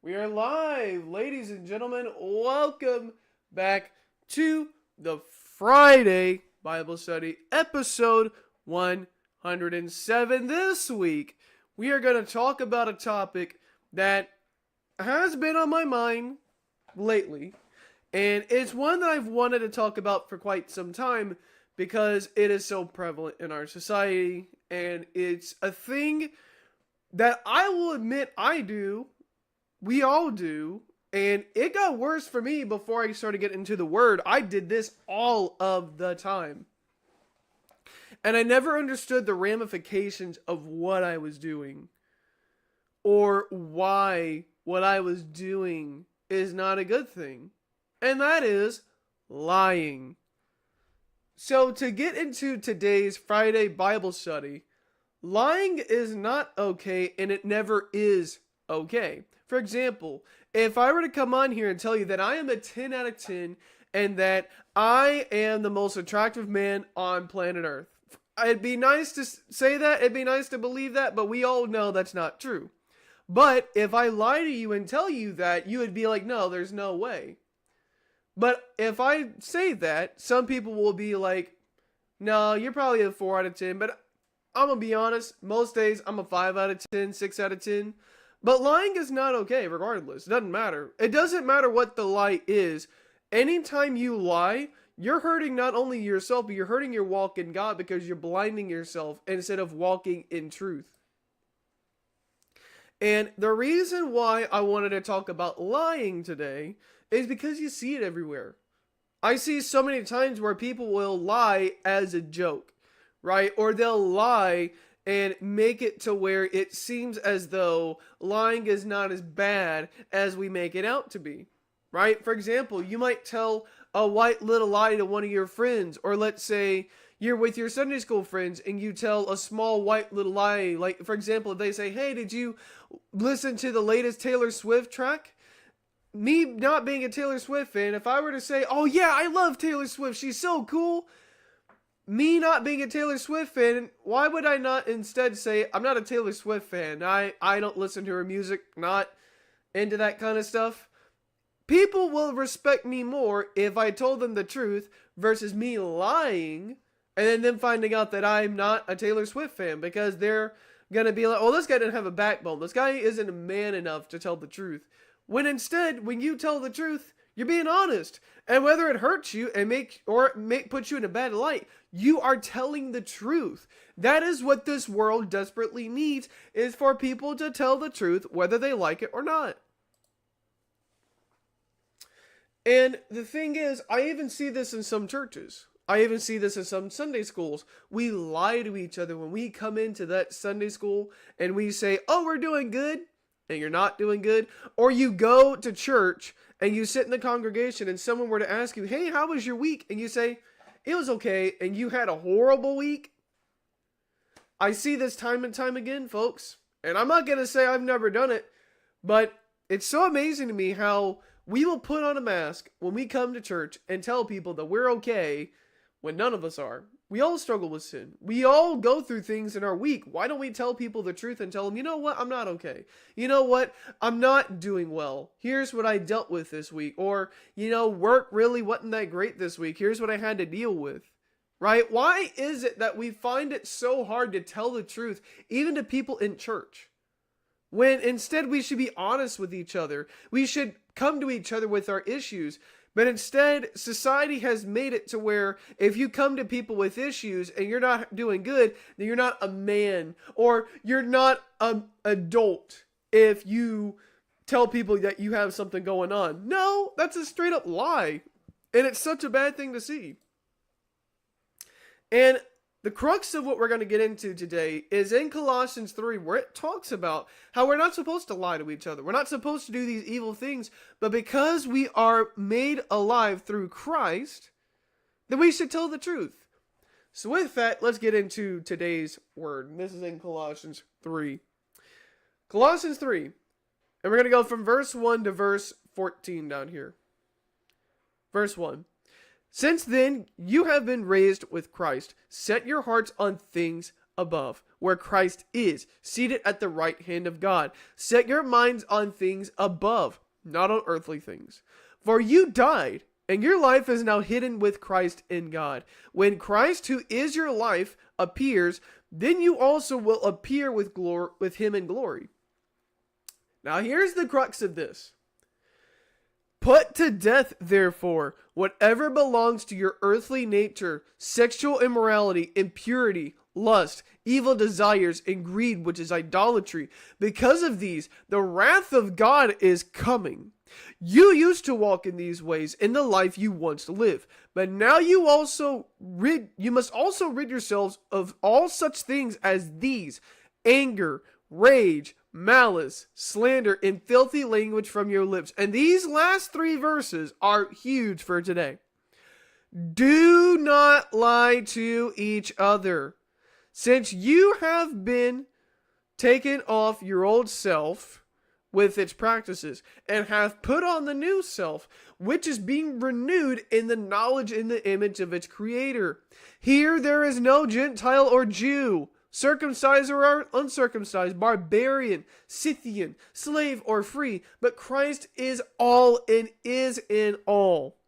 We are live, ladies and gentlemen. Welcome back to the Friday Bible Study, episode 107. This week, we are going to talk about a topic that has been on my mind lately, and it's one that I've wanted to talk about for quite some time because it is so prevalent in our society, and it's a thing that I will admit I do. We all do. And it got worse for me before I started getting into the word. I did this all of the time. And I never understood the ramifications of what I was doing. Or why what I was doing is not a good thing. And that is lying. So to get into today's Friday Bible study, lying is not okay and it never is okay. For example, if I were to come on here and tell you that I am a 10 out of 10 and that I am the most attractive man on planet Earth, it'd be nice to say that, it'd be nice to believe that, but we all know that's not true. But if I lie to you and tell you that, you would be like, no, there's no way. But if I say that, some people will be like, no, you're probably a 4 out of 10, but I'm going to be honest, most days I'm a 5 out of 10, 6 out of 10. But lying is not okay regardless. It doesn't matter. It doesn't matter what the lie is. Anytime you lie, you're hurting not only yourself, but you're hurting your walk in God because you're blinding yourself instead of walking in truth. And the reason why I wanted to talk about lying today is because you see it everywhere. I see so many times where people will lie as a joke, right? Or they'll lie and make it to where it seems as though lying is not as bad as we make it out to be, right? For example, you might tell a white little lie to one of your friends, or let's say you're with your Sunday school friends and you tell a small white little lie. Like, for example, if they say, hey, did you listen to the latest Taylor Swift track? Me not being a Taylor Swift fan, if I were to say, oh yeah, I love Taylor Swift, she's so cool. Me not being a Taylor Swift fan, why would I not instead say, I'm not a Taylor Swift fan, I don't listen to her music, not into that kind of stuff? People will respect me more if I told them the truth versus me lying and then them finding out that I'm not a Taylor Swift fan, because they're going to be like, oh, this guy didn't have a backbone. This guy isn't a man enough to tell the truth. When instead, when you tell the truth, you're being honest. And whether it hurts you and put you in a bad light, you are telling the truth. That is what this world desperately needs, is for people to tell the truth, whether they like it or not. And the thing is, I even see this in some churches. I even see this in some Sunday schools. We lie to each other when we come into that Sunday school and we say, oh, we're doing good, and you're not doing good. Or you go to church and you sit in the congregation and someone were to ask you, hey, how was your week? And you say, it was okay, and you had a horrible week. I see this time and time again, folks. And I'm not going to say I've never done it, but it's so amazing to me how we will put on a mask when we come to church and tell people that we're okay when none of us are. We all struggle with sin. We all go through things in our week. Why don't we tell people the truth and tell them, you know what, I'm not okay. You know what, I'm not doing well. Here's what I dealt with this week. Or, you know, work really wasn't that great this week. Here's what I had to deal with. Right? Why is it that we find it so hard to tell the truth, even to people in church? When instead we should be honest with each other. We should come to each other with our issues. But instead, society has made it to where if you come to people with issues and you're not doing good, then you're not a man, or you're not an adult if you tell people that you have something going on. No, that's a straight up lie. And it's such a bad thing to see. And the crux of what we're going to get into today is in Colossians 3, where it talks about how we're not supposed to lie to each other. We're not supposed to do these evil things, but because we are made alive through Christ, then we should tell the truth. So with that, let's get into today's word. And this is in Colossians 3. Colossians 3, and we're going to go from verse 1 to verse 14 down here. Verse 1. Since then, you have been raised with Christ. Set your hearts on things above, where Christ is, seated at the right hand of God. Set your minds on things above, not on earthly things. For you died, and your life is now hidden with Christ in God. When Christ, who is your life, appears, then you also will appear with him in glory. Now here's the crux of this. Put to death, therefore, whatever belongs to your earthly nature: sexual immorality, impurity, lust, evil desires, and greed, which is idolatry. Because of these, the wrath of God is coming. You used to walk in these ways in the life you once lived, but now you must also rid yourselves of all such things as these: anger, rage, malice, slander, and filthy language from your lips. And these last 3 verses are huge for today. Do not lie to each other, since you have been taken off your old self with its practices, and have put on the new self, which is being renewed in the knowledge in the image of its creator. Here there is no Gentile or Jew, circumcised or uncircumcised, barbarian, Scythian, slave or free, but Christ is all and is in all.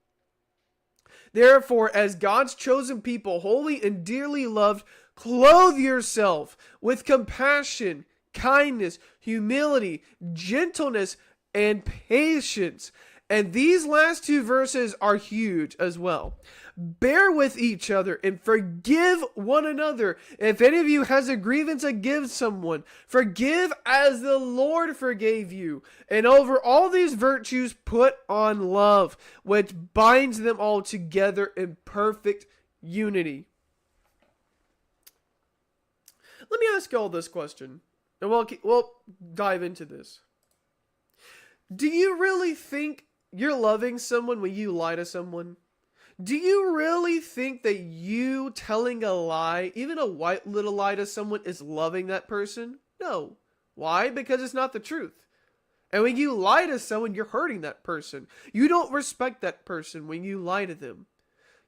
Therefore, as God's chosen people, holy and dearly loved, clothe yourself with compassion, kindness, humility, gentleness, and patience. And these last 2 verses are huge as well. Bear with each other and forgive one another. If any of you has a grievance against someone, forgive as the Lord forgave you. And over all these virtues, put on love, which binds them all together in perfect unity. Let me ask you all this question, and we'll dive into this. Do you really think you're loving someone when you lie to someone? Do you really think that you telling a lie, even a white little lie to someone, is loving that person? No. Why? Because it's not the truth. And when you lie to someone, you're hurting that person. You don't respect that person when you lie to them.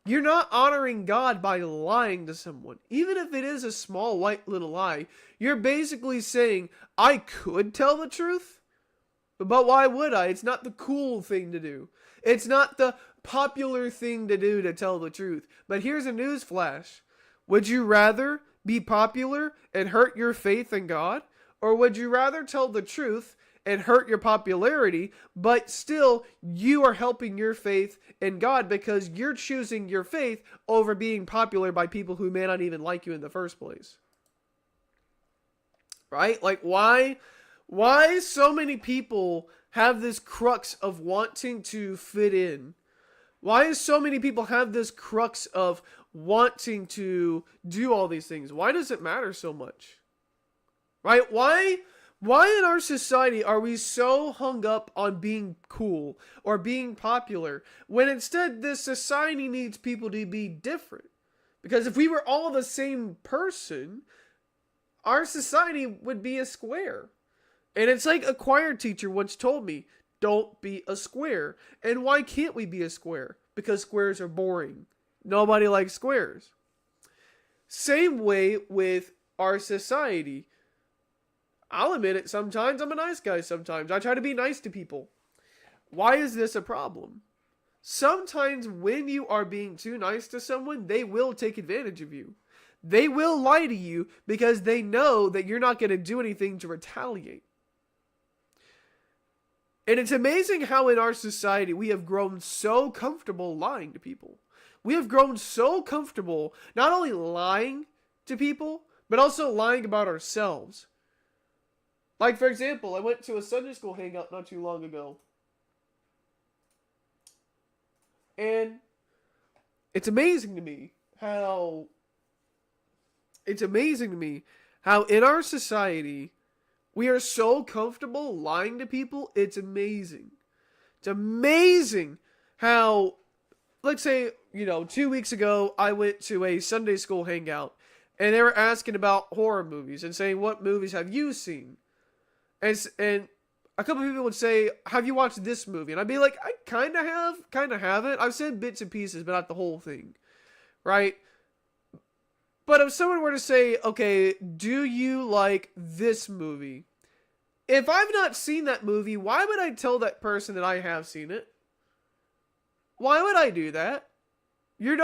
You're not honoring God by lying to someone. Even if it is a small white little lie, you're basically saying, I could tell the truth, but why would I? It's not the cool thing to do. It's not the popular thing to do to tell the truth. But here's a news flash. Would you rather be popular and hurt your faith in God? Or would you rather tell the truth and hurt your popularity, but still you are helping your faith in God because you're choosing your faith over being popular by people who may not even like you in the first place? Right? Like, why so many people have this crux of wanting to fit in? Why do so many people have this crux of wanting to do all these things? Why does it matter so much? Right? Why in our society are we so hung up on being cool or being popular when instead this society needs people to be different? Because if we were all the same person, our society would be a square. And it's like a choir teacher once told me, don't be a square. And why can't we be a square? Because squares are boring. Nobody likes squares. Same way with our society. I'll admit it, sometimes I'm a nice guy sometimes. I try to be nice to people. Why is this a problem? Sometimes when you are being too nice to someone, they will take advantage of you. They will lie to you because they know that you're not going to do anything to retaliate. And it's amazing how in our society we have grown so comfortable lying to people. We have grown so comfortable not only lying to people, but also lying about ourselves. Like, for example, I went to a Sunday school hangout not too long ago. And it's amazing to me how in our society we are so comfortable lying to people. It's amazing. It's amazing how, let's say, 2 weeks ago, I went to a Sunday school hangout, and they were asking about horror movies and saying, what movies have you seen? And a couple of people would say, have you watched this movie? And I'd be like, I kind of have, kind of haven't. I've seen bits and pieces, but not the whole thing, right? But if someone were to say, okay, do you like this movie? If I've not seen that movie, why would I tell that person that I have seen it? Why would I do that? You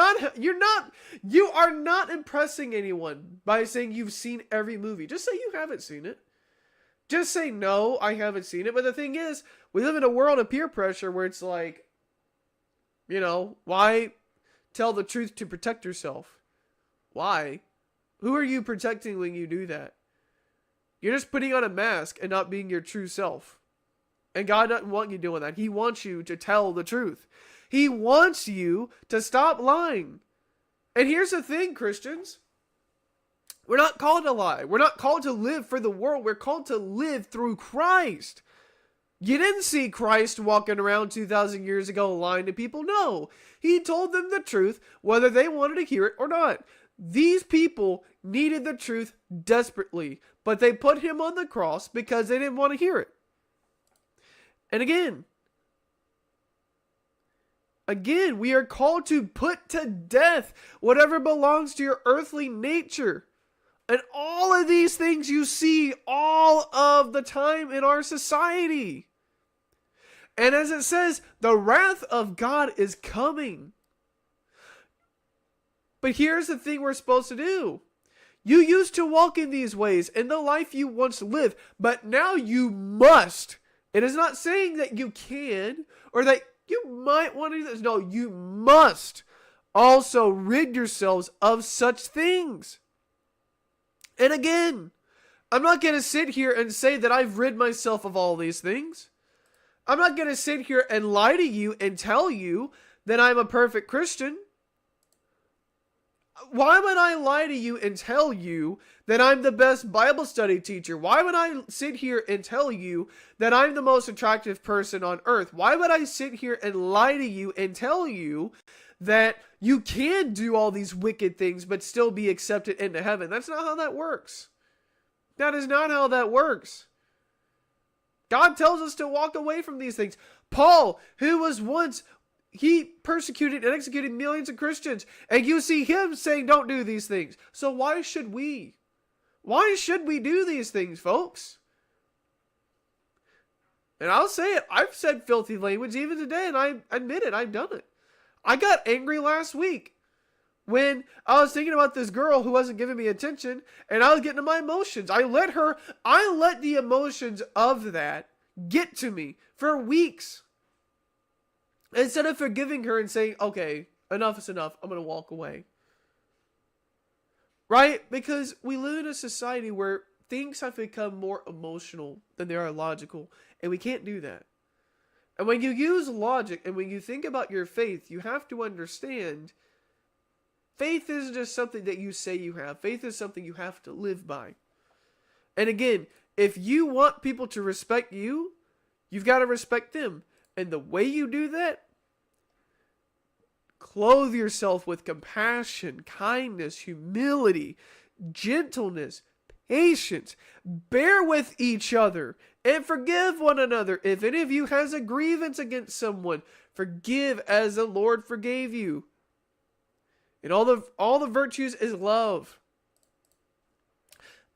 are not impressing anyone by saying you've seen every movie. Just say you haven't seen it. Just say, no, I haven't seen it. But the thing is, we live in a world of peer pressure where it's like, why tell the truth to protect yourself? Why? Who are you protecting when you do that? You're just putting on a mask and not being your true self. And God doesn't want you doing that. He wants you to tell the truth. He wants you to stop lying. And here's the thing, Christians. We're not called to lie. We're not called to live for the world. We're called to live through Christ. You didn't see Christ walking around 2,000 years ago lying to people. No. He told them the truth, whether they wanted to hear it or not. These people needed the truth desperately, but they put him on the cross because they didn't want to hear it. And again, we are called to put to death whatever belongs to your earthly nature. And all of these things you see all of the time in our society. And as it says, the wrath of God is coming. But here's the thing we're supposed to do. You used to walk in these ways in the life you once lived, but now you must. It is not saying that you can or that you might want to do this. No, you must also rid yourselves of such things. And again, I'm not going to sit here and say that I've rid myself of all these things. I'm not going to sit here and lie to you and tell you that I'm a perfect Christian. Why would I lie to you and tell you that I'm the best Bible study teacher? Why would I sit here and tell you that I'm the most attractive person on earth? Why would I sit here and lie to you and tell you that you can do all these wicked things but still be accepted into heaven? That's not how that works. That is not how that works. God tells us to walk away from these things. Paul, who was once... he persecuted and executed millions of Christians. And you see him saying, don't do these things. So why should we? Why should we do these things, folks? And I'll say it. I've said filthy language even today, and I admit it. I've done it. I got angry last week when I was thinking about this girl who wasn't giving me attention, and I was getting to my emotions. I let the emotions of that get to me for weeks. Instead of forgiving her and saying, okay, enough is enough, I'm going to walk away. Right? Because we live in a society where things have become more emotional than they are logical. And we can't do that. And when you use logic and when you think about your faith, you have to understand faith isn't just something that you say you have. Faith is something you have to live by. And again, if you want people to respect you, you've got to respect them. And the way you do that, clothe yourself with compassion, kindness, humility, gentleness, patience. Bear with each other and forgive one another. If any of you has a grievance against someone, forgive as the Lord forgave you. And all the virtues is love.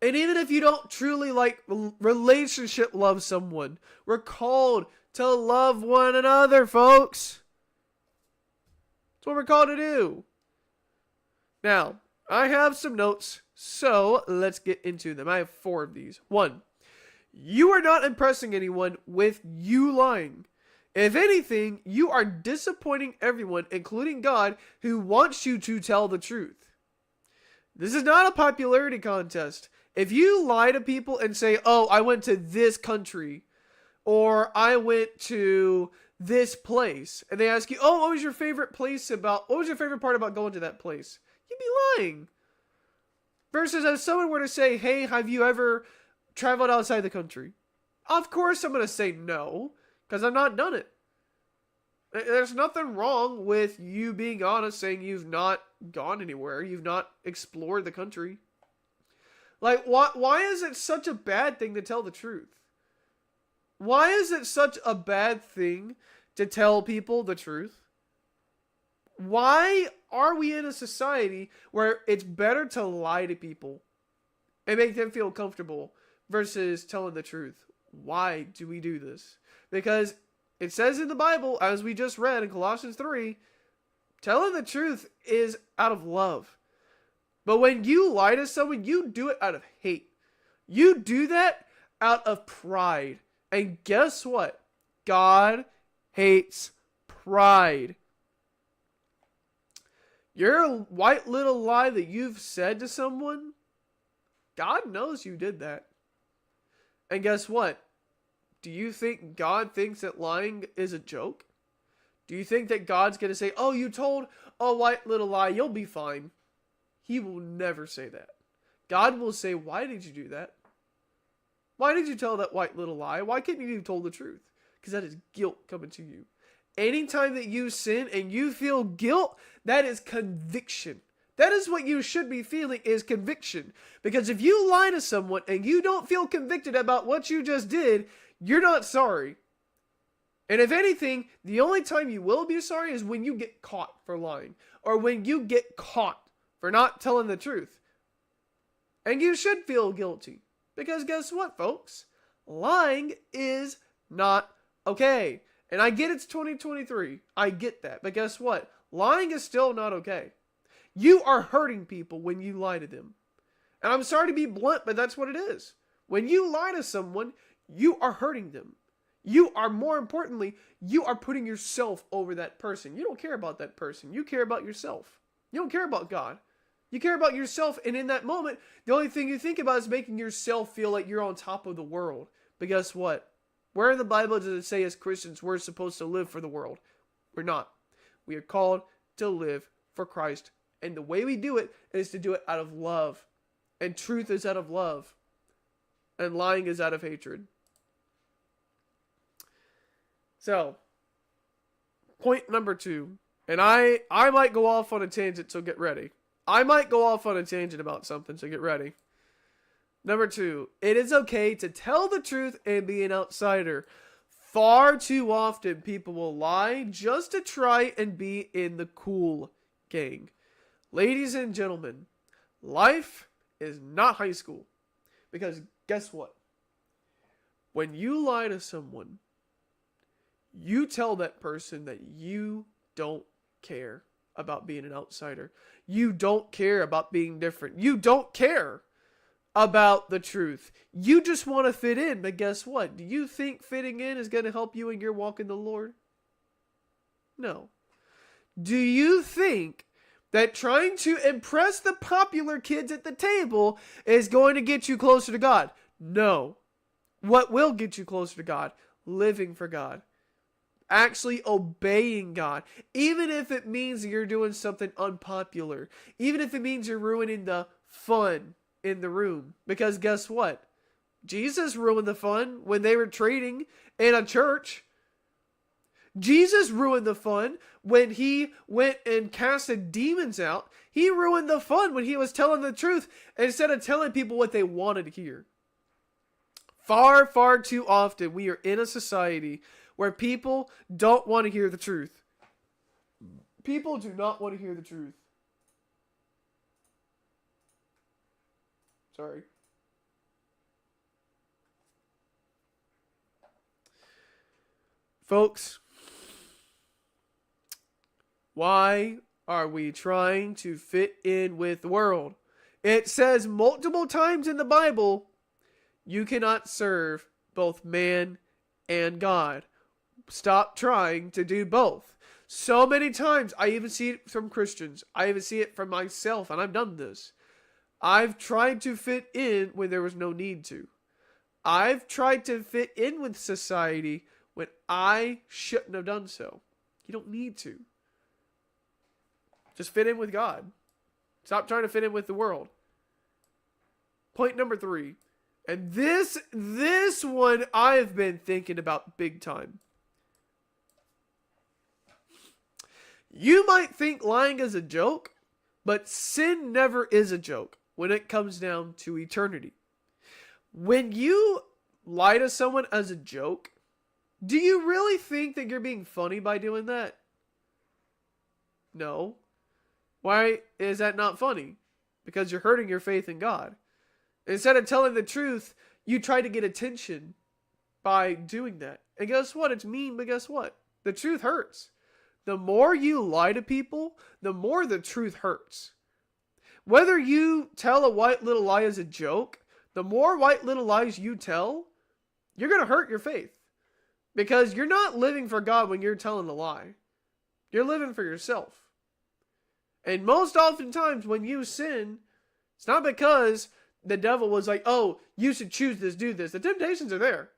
And even if you don't truly relationship love someone, we're called to love one another, folks. That's what we're called to do. Now, I have some notes, so let's get into them. I have 4 of these. 1, you are not impressing anyone with you lying. If anything, you are disappointing everyone, including God, who wants you to tell the truth. This is not a popularity contest. If you lie to people and say, oh, I went to this country, or I went to this place, and they ask you, oh, what was your favorite part about going to that place? You'd be lying. Versus if someone were to say, hey, have you ever traveled outside the country? Of course I'm going to say no, because I've not done it. There's nothing wrong with you being honest, saying you've not gone anywhere, you've not explored the country. Like, why is it such a bad thing to tell the truth? Why is it such a bad thing to tell people the truth? Why are we in a society where it's better to lie to people and make them feel comfortable versus telling the truth? Why do we do this? Because it says in the Bible, as we just read in Colossians 3, telling the truth is out of love. But when you lie to someone, you do it out of hate. You do that out of pride. And guess what? God hates pride. Your white little lie that you've said to someone, God knows you did that. And guess what? Do you think God thinks that lying is a joke? Do you think that God's going to say, oh, you told a white little lie, you'll be fine? He will never say that. God will say, why did you do that? Why did you tell that white little lie? Why couldn't you have told the truth? Because that is guilt coming to you. Anytime that you sin and you feel guilt, that is conviction. That is what you should be feeling, is conviction. Because if you lie to someone and you don't feel convicted about what you just did, you're not sorry. And if anything, the only time you will be sorry is when you get caught for lying. Or when you get caught for not telling the truth. And you should feel guilty. Because guess what, folks? Lying is not okay. And I get it's 2023. I get that. But guess what? Lying is still not okay. You are hurting people when you lie to them. And I'm sorry to be blunt, but that's what it is. When you lie to someone, you are hurting them. You are, more importantly, you are putting yourself over that person. You don't care about that person. You care about yourself. You don't care about God. You care about yourself, and in that moment, the only thing you think about is making yourself feel like you're on top of the world. But guess what? Where in the Bible does it say as Christians we're supposed to live for the world? We're not. We are called to live for Christ. And the way we do it is to do it out of love. And truth is out of love. And lying is out of hatred. So, point number 2. And I might go off on a tangent, so get ready. I might go off on a tangent about something, so get ready. Number 2, it is okay to tell the truth and be an outsider. Far too often, people will lie just to try and be in the cool gang. Ladies and gentlemen, life is not high school. Because guess what? When you lie to someone, you tell that person that you don't care about being an outsider. You don't care about being different. You don't care about the truth. You just want to fit in. But guess what? Do you think fitting in is going to help you in your walk in the Lord? No. Do you think that trying to impress the popular kids at the table is going to get you closer to God? No. What will get you closer to God? Living for God. Actually obeying God. Even if it means you're doing something unpopular. Even if it means you're ruining the fun in the room. Because guess what? Jesus ruined the fun when they were trading in a church. Jesus ruined the fun when he went and casted demons out. He ruined the fun when he was telling the truth instead of telling people what they wanted to hear. Far, far too often we are in a society where people don't want to hear the truth. People do not want to hear the truth. Sorry. Folks, why are we trying to fit in with the world? It says multiple times in the Bible, you cannot serve both man and God. Stop trying to do both. So many times, I even see it from Christians. I even see it from myself, and I've done this. I've tried to fit in when there was no need to. I've tried to fit in with society when I shouldn't have done so. You don't need to. Just fit in with God. Stop trying to fit in with the world. Point number 3. And this one I've been thinking about big time. You might think lying is a joke, but sin never is a joke when it comes down to eternity. When you lie to someone as a joke, do you really think that you're being funny by doing that? No. Why is that not funny? Because you're hurting your faith in God. Instead of telling the truth, you try to get attention by doing that. And guess what? It's mean, but guess what? The truth hurts. The more you lie to people, the more the truth hurts. Whether you tell a white little lie as a joke, the more white little lies you tell, you're going to hurt your faith. Because you're not living for God when you're telling a lie. You're living for yourself. And most oftentimes when you sin, it's not because the devil was like, oh, you should choose this, do this. The temptations are there.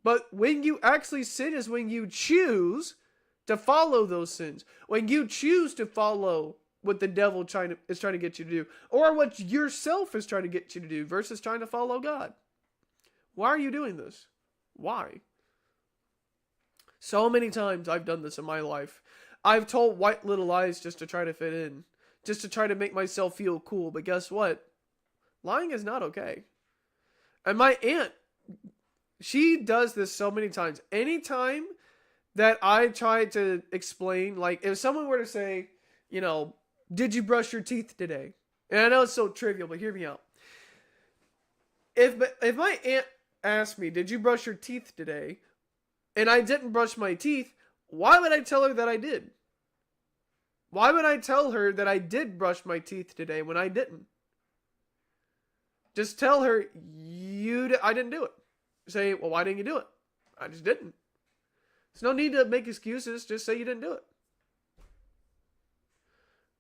But when you actually sin is when you choose to follow those sins. When you choose to follow what the devil is trying to get you to do. Or what yourself is trying to get you to do versus trying to follow God. Why are you doing this? Why? So many times I've done this in my life. I've told white little lies just to try to fit in. Just to try to make myself feel cool. But guess what? Lying is not okay. And my aunt, she does this so many times. Anytime that I try to explain, like if someone were to say, you know, did you brush your teeth today? And I know it's so trivial, but hear me out. If my aunt asked me, did you brush your teeth today? And I didn't brush my teeth, why would I tell her that I did? Why would I tell her that I did brush my teeth today when I didn't? Just tell her, I didn't do it. Say, well, why didn't you do it? I just didn't. There's no need to make excuses. Just say you didn't do it.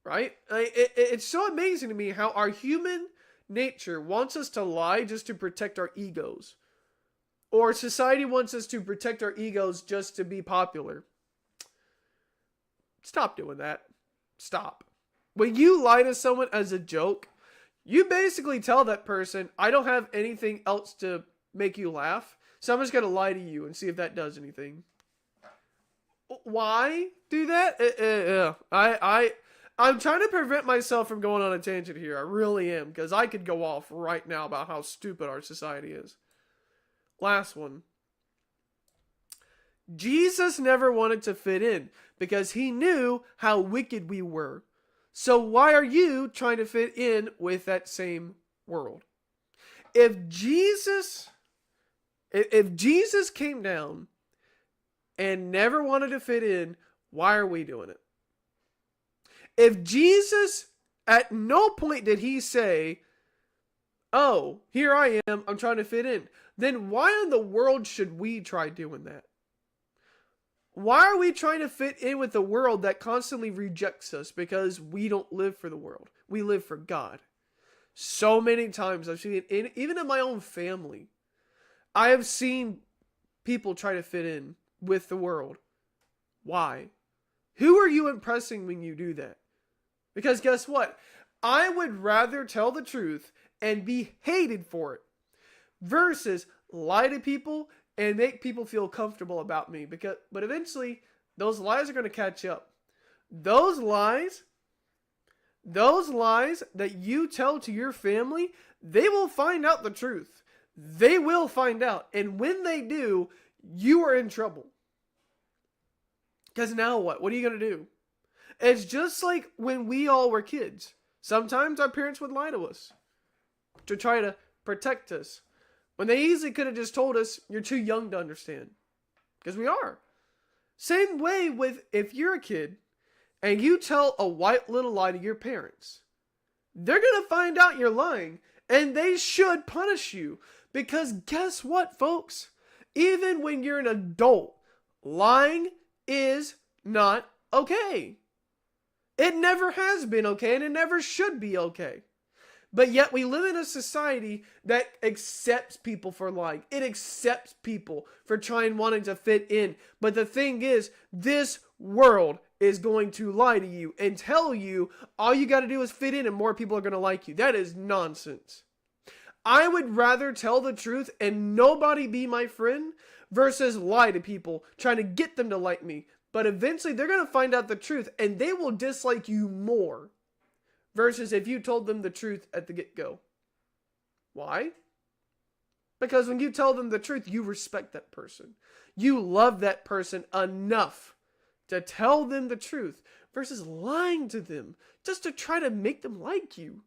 Right? It's so amazing to me how our human nature wants us to lie just to protect our egos. Or society wants us to protect our egos just to be popular. Stop doing that. Stop. When you lie to someone as a joke, you basically tell that person, I don't have anything else to make you laugh, so I'm just going to lie to you and see if that does anything. Why do that? I'm trying to prevent myself from going on a tangent here. I really am, because I could go off right now about how stupid our society is. Last one. Jesus never wanted to fit in because he knew how wicked we were. So why are you trying to fit in with that same world? If Jesus came down and never wanted to fit in, why are we doing it? If Jesus, at no point did he say, oh, here I am, I'm trying to fit in, then why in the world should we try doing that? Why are we trying to fit in with the world that constantly rejects us? Because we don't live for the world. We live for God. So many times I've seen it, even in my own family. I have seen people try to fit in with the world. Why? Who are you impressing when you do that? Because guess what? I would rather tell the truth and be hated for it versus lie to people and make people feel comfortable about me. But eventually, those lies are going to catch up. Those lies that you tell to your family, they will find out the truth. They will find out. And when they do, you are in trouble. Because now what? What are you going to do? It's just like when we all were kids. Sometimes our parents would lie to us to try to protect us, when they easily could have just told us, you're too young to understand. Because we are. Same way with if you're a kid and you tell a white little lie to your parents. They're going to find out you're lying and they should punish you. Because guess what, folks? Even when you're an adult, lying is not okay. It never has been okay and it never should be okay. But yet we live in a society that accepts people for lying. It accepts people for wanting to fit in. But the thing is, this world is going to lie to you and tell you all you got to do is fit in and more people are going to like you. That is nonsense. I would rather tell the truth and nobody be my friend versus lie to people trying to get them to like me. But eventually they're going to find out the truth and they will dislike you more. Versus if you told them the truth at the get-go. Why? Because when you tell them the truth, you respect that person. You love that person enough to tell them the truth. versus lying to them just to try to make them like you.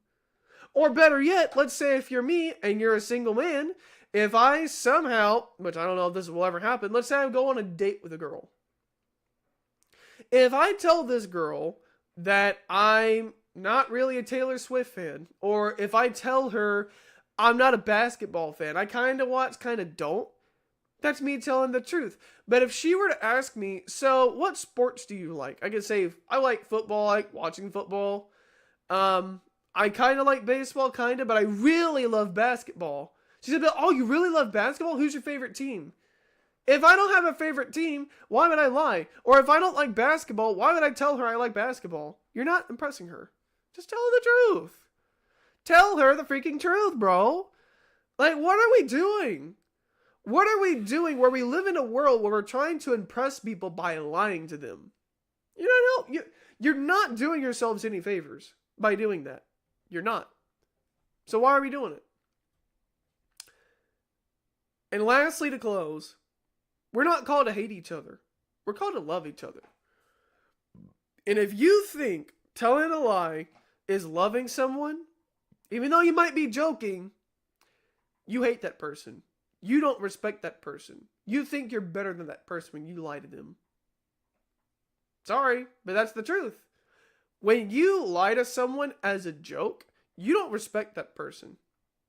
Or better yet, let's say if you're me and you're a single man, if I somehow, which I don't know if this will ever happen, let's say I go on a date with a girl. If I tell this girl that I'm not really a Taylor Swift fan, or if I tell her I'm not a basketball fan, I kind of watch, kind of don't, that's me telling the truth. But if she were to ask me, so what sports do you like? I could say, I like football, I like watching football. I kind of like baseball, kind of, but I really love basketball. She said, oh, you really love basketball? Who's your favorite team? If I don't have a favorite team, why would I lie? Or if I don't like basketball, why would I tell her I like basketball? You're not impressing her. Just tell her the truth. Tell her the freaking truth, bro. Like, what are we doing? What are we doing where we live in a world where we're trying to impress people by lying to them? You're not doing yourselves any favors by doing that. You're not. So why are we doing it? And lastly, to close, we're not called to hate each other. We're called to love each other. And if you think telling a lie is loving someone, even though you might be joking, you hate that person. You don't respect that person. You think you're better than that person when you lie to them. Sorry, but that's the truth. When you lie to someone as a joke, you don't respect that person.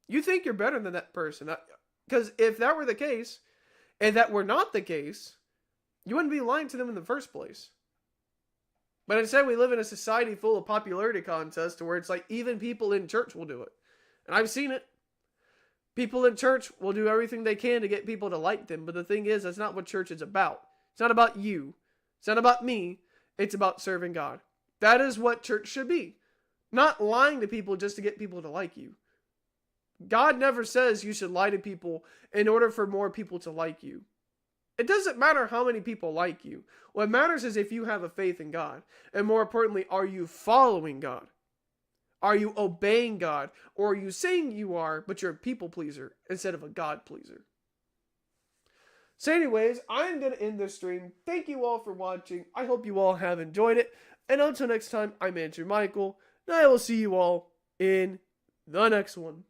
You think you're better than that person. Because if that were the case, and that were not the case, you wouldn't be lying to them in the first place. But instead, we live in a society full of popularity contests where it's like even people in church will do it. And I've seen it. People in church will do everything they can to get people to like them. But the thing is, that's not what church is about. It's not about you. It's not about me. It's about serving God. That is what church should be. Not lying to people just to get people to like you. God never says you should lie to people in order for more people to like you. It doesn't matter how many people like you. What matters is if you have a faith in God. And more importantly, are you following God? Are you obeying God? Or are you saying you are, but you're a people pleaser instead of a God pleaser? So anyways, I'm going to end this stream. Thank you all for watching. I hope you all have enjoyed it. And until next time, I'm Andrew Michael. And I will see you all in the next one.